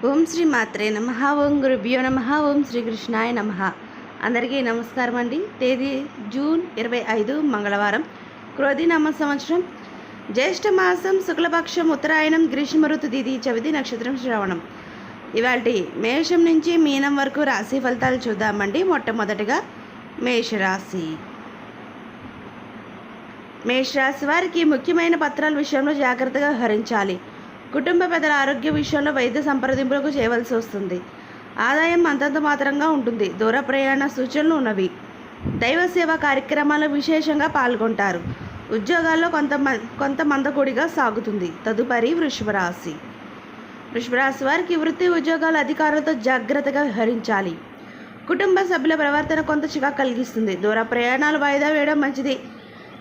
ఓం శ్రీ మాత్రే నమః. ఓం గురుభ్యో నమః. ఓం శ్రీకృష్ణాయ నమః. అందరికీ నమస్కారం అండి. తేదీ జూన్ 25 మంగళవారం, క్రోధినామ సంవత్సరం, జ్యేష్ఠ మాసం, శుక్లపక్షం, ఉత్తరాయణం, గ్రీష్మ ఋతు తిథి చవితి, నక్షత్రం శ్రవణం. ఇవాల్టి మేషం నుంచి మీనం వరకు రాశి ఫలితాలు చూద్దామండి. మొట్టమొదటిగా మేషరాశి. మేషరాశి వారికి ముఖ్యమైన పత్రాల విషయంలో జాగ్రత్తగా వ్యవహరించాలి. కుటుంబ పెద్దల ఆరోగ్య విషయంలో వైద్య సంప్రదింపులకు చేయవలసి వస్తుంది. ఆదాయం అంతంత మాత్రంగా ఉంటుంది. దూర ప్రయాణ సూచనలు ఉన్నవి. దైవ సేవా కార్యక్రమాల్లో విశేషంగా పాల్గొంటారు. ఉద్యోగాల్లో కొంత మందకొడిగా సాగుతుంది. తదుపరి వృషభరాశి. వృషభరాశి వారికి వృత్తి ఉద్యోగాల అధికారులతో జాగ్రత్తగా వ్యవహరించాలి. కుటుంబ సభ్యుల ప్రవర్తన కొంత చికాకు కలిగిస్తుంది. దూర ప్రయాణాలు వాయిదా వేయడం మంచిది.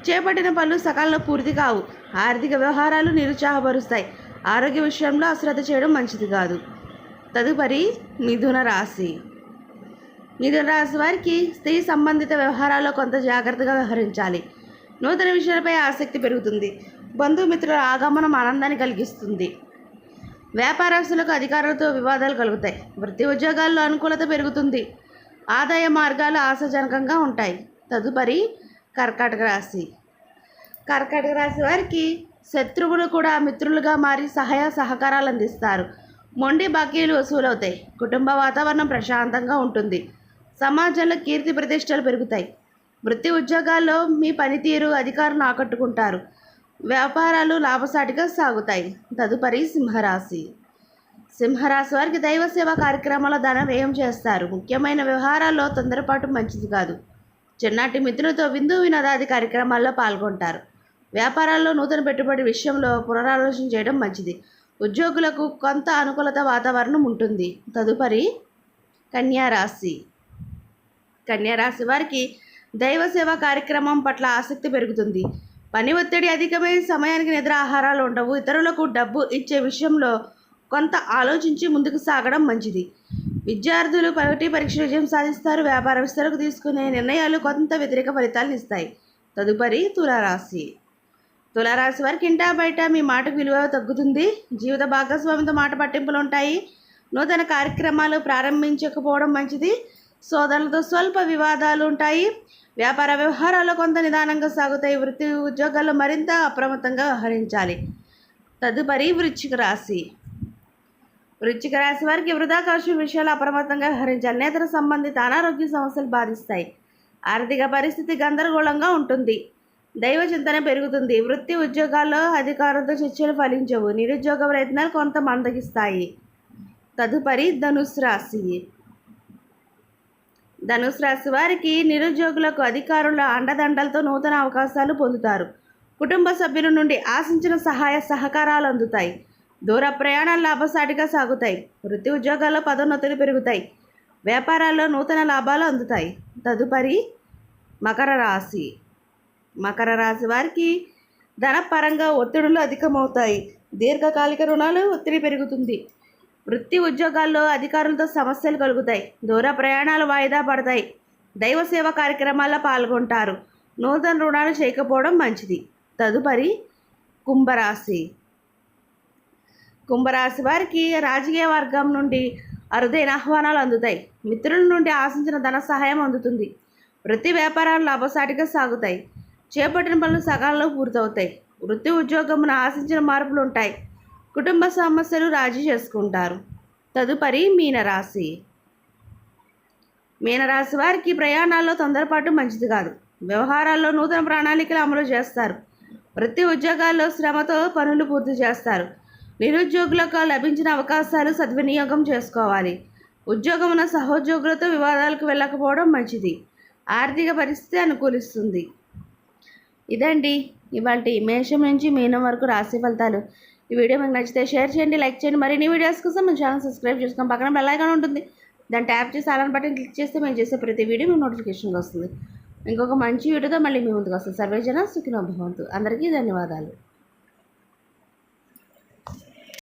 చేపట్టిన పనులు సకాలంలో పూర్తి కావు. ఆర్థిక వ్యవహారాలు నిరుత్సాహపరుస్తాయి. ఆరోగ్య విషయంలో అశ్రద్ధ చేయడం మంచిది కాదు. తదుపరి మిథున రాశి. మిథున రాశి వారికి స్త్రీ సంబంధిత వ్యవహారాల్లో కొంత జాగ్రత్తగా వ్యవహరించాలి. నూతన విషయాలపై ఆసక్తి పెరుగుతుంది. బంధుమిత్రుల ఆగమనం ఆనందాన్ని కలిగిస్తుంది. వ్యాపారస్తులకు అధికారులతో వివాదాలు కలుగుతాయి. వృత్తి ఉద్యోగాల్లో అనుకూలత పెరుగుతుంది. ఆదాయ మార్గాలు ఆశాజనకంగా ఉంటాయి. తదుపరి కర్కాటక రాశి. కర్కాటక రాశి వారికి శత్రువులు కూడా మిత్రులుగా మారి సహాయ సహకారాలు అందిస్తారు. మొండి బాకీలు వసూలవుతాయి. కుటుంబ వాతావరణం ప్రశాంతంగా ఉంటుంది. సమాజంలో కీర్తి ప్రతిష్టలు పెరుగుతాయి. వృత్తి ఉద్యోగాల్లో మీ పనితీరు అధికారులను ఆకట్టుకుంటారు. వ్యాపారాలు లాభసాటిగా సాగుతాయి. తదుపరి సింహరాశి. సింహరాశి వారికి దైవ సేవా కార్యక్రమాల్లో ధన వ్యయం చేస్తారు. ముఖ్యమైన వ్యవహారాల్లో తొందరపాటు మంచిది కాదు. చిన్నటి మిత్రులతో విందు వినోదాది కార్యక్రమాల్లో పాల్గొంటారు. వ్యాపారాల్లో నూతన పెట్టుబడి విషయంలో పునరాలోచన చేయడం మంచిది. ఉద్యోగులకు కొంత అనుకూలత వాతావరణం ఉంటుంది. తదుపరి కన్యారాశి. కన్యారాశి వారికి దైవ సేవా కార్యక్రమం పట్ల ఆసక్తి పెరుగుతుంది. పని ఒత్తిడి అధికమై సమయానికి నిద్ర ఆహారాలు ఉండవు. ఇతరులకు డబ్బు ఇచ్చే విషయంలో కొంత ఆలోచించి ముందుకు సాగడం మంచిది. విద్యార్థులు పోటీ పరీక్ష విజయం సాధిస్తారు. వ్యాపారస్తులకు తీసుకునే నిర్ణయాలు కొంత వ్యతిరేక ఫలితాలను ఇస్తాయి. తదుపరి తులారాశి. తులారాశి వారికి ఇంటా బయట మీ మాటకు విలువ తగ్గుతుంది. జీవిత భాగస్వామితో మాట పట్టింపులు ఉంటాయి. నూతన కార్యక్రమాలు ప్రారంభించకపోవడం మంచిది. సోదరులతో స్వల్ప వివాదాలు ఉంటాయి. వ్యాపార వ్యవహారాలు కొంత నిదానంగా సాగుతాయి. వృత్తి ఉద్యోగాల్లో మరింత అప్రమత్తంగా వ్యవహరించాలి. తదుపరి వృశ్చిక రాశి. వృశ్చిక రాశి వారికి వృధా ఖర్చు విషయాలు అప్రమత్తంగా వ్యవహరించాలి. నేత్ర సంబంధిత అనారోగ్య సమస్యలు బాధిస్తాయి. ఆర్థిక పరిస్థితి గందరగోళంగా ఉంటుంది. దైవ చింతన పెరుగుతుంది. వృత్తి ఉద్యోగాల్లో అధికారులతో చర్చలు ఫలించవు. నిరుద్యోగ ప్రయత్నాలు కొంత మందగిస్తాయి. తదుపరి ధనుసు రాశి. ధనుసు రాశి వారికి నిరుద్యోగులకు అధికారుల అండదండలతో నూతన అవకాశాలు పొందుతారు. కుటుంబ సభ్యుల నుండి ఆశించిన సహాయ సహకారాలు అందుతాయి. దూర ప్రయాణాలు లాభసాటిగా సాగుతాయి. వృత్తి ఉద్యోగాల్లో పదోన్నతులు పెరుగుతాయి. వ్యాపారాల్లో నూతన లాభాలు అందుతాయి. తదుపరి మకర రాశి. మకర రాశి వారికి ధనపరంగా ఒత్తిడులు అధికమవుతాయి. దీర్ఘకాలిక రుణాలు ఒత్తిడి పెరుగుతుంది. వృత్తి ఉద్యోగాల్లో అధికారులతో సమస్యలు కలుగుతాయి. దూర ప్రయాణాలు వాయిదా పడతాయి. దైవ సేవా కార్యక్రమాల్లో పాల్గొంటారు. నూతన రుణాలు చేయకపోవడం మంచిది. తదుపరి కుంభరాశి. కుంభరాశి వారికి రాజకీయ వర్గం నుండి అరుదైన ఆహ్వానాలు అందుతాయి. మిత్రుల నుండి ఆశించిన ధన సహాయం అందుతుంది. వృత్తి వ్యాపారాలు లాభసాటిగా సాగుతాయి. చేపట్టిన పనులు సకాలంలో పూర్తవుతాయి. వృత్తి ఉద్యోగమున ఆశించిన మార్పులు ఉంటాయి. కుటుంబ సమస్యలు రాజీ చేసుకుంటారు. తదుపరి మీనరాశి. మీనరాశి వారికి ప్రయాణాల్లో తొందరపాటు మంచిది కాదు. వ్యవహారాల్లో నూతన ప్రణాళికలు అమలు చేస్తారు. వృత్తి ఉద్యోగాల్లో శ్రమతో పనులు పూర్తి చేస్తారు. నిరుద్యోగులకు లభించిన అవకాశాలు సద్వినియోగం చేసుకోవాలి. ఉద్యోగమున సహోద్యోగులతో వివాదాలకు వెళ్ళకపోవడం మంచిది. ఆర్థిక పరిస్థితి అనుకూలిస్తుంది. ఇదండి ఇవాల్టి మేషం నుంచి మీనం వరకు రాశి ఫలితాలు. ఈ వీడియో మీకు నచ్చితే షేర్ చేయండి, లైక్ చేయండి. మరిన్ని వీడియోస్ కోసం మన ఛానల్ సబ్స్క్రైబ్ చేసుకొని పక్కన బెల్ ఐకాన్ ఉంటుంది. దాన్ని ట్యాప్ చేసి అలాంటి బటన్ క్లిక్ చేస్తే మేము చేసే ప్రతి వీడియో మీకు నోటిఫికేషన్గా వస్తుంది. ఇంకొక మంచి వీడియోతో మళ్ళీ మీ ముందుకు వస్తుంది. సర్వేజన సుఖినో భవంతు. అందరికీ ధన్యవాదాలు.